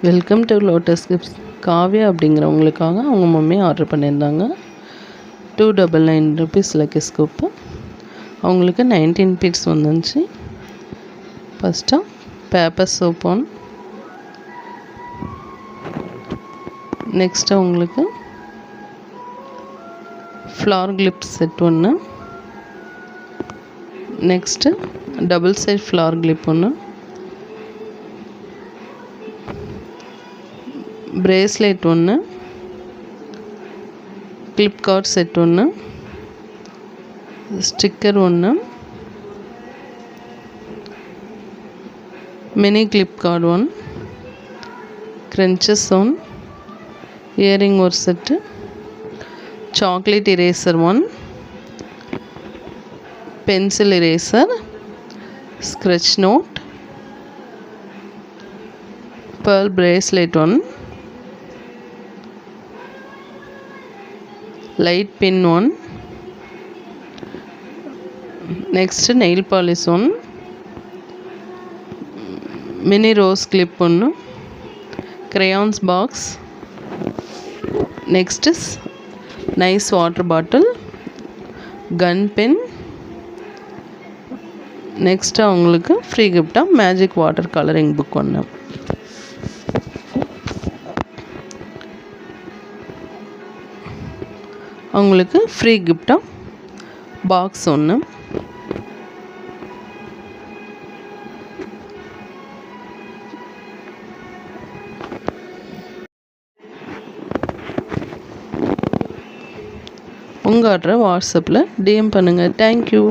Welcome to lotus gifts. Kavya அப்படிங்கிறவங்களுக்காக அவங்க mummy order பண்ணியிருந்தாங்க. 299 rupees லக்கி ஸ்கூப்பு. அவங்களுக்கு 19 பீட்ஸ் வந்துச்சு. ஃபஸ்ட்டாக பேப்பர் சோப் ஒன், நெக்ஸ்ட்டு உங்களுக்கு ஃப்ளார் கிளிப் செட் ஒன்று, next double side flower clip ஒன்று, பிரேஸ்லெட் ஒன்று, கிளிப் கார்ட் செட் ஒன்று, ஸ்டிக்கர் ஒன்று, mini clip card one, scrunchies one, earring ஒரு set, chocolate eraser one, pencil eraser, scratch note, pearl bracelet one, light pin one, next nail polish one, mini rose clip one, crayons box, next is nice water bottle, gun pen, next அவங்களுக்கு free கிஃப்டாக magic water colouring book ஒன்று. அவங்களுக்கு free கிஃப்டாக box ஒன்று. உங்கள் ஆர்டரை வாட்ஸ்அப்பில் DM பண்ணுங்கள். தேங்க்யூ.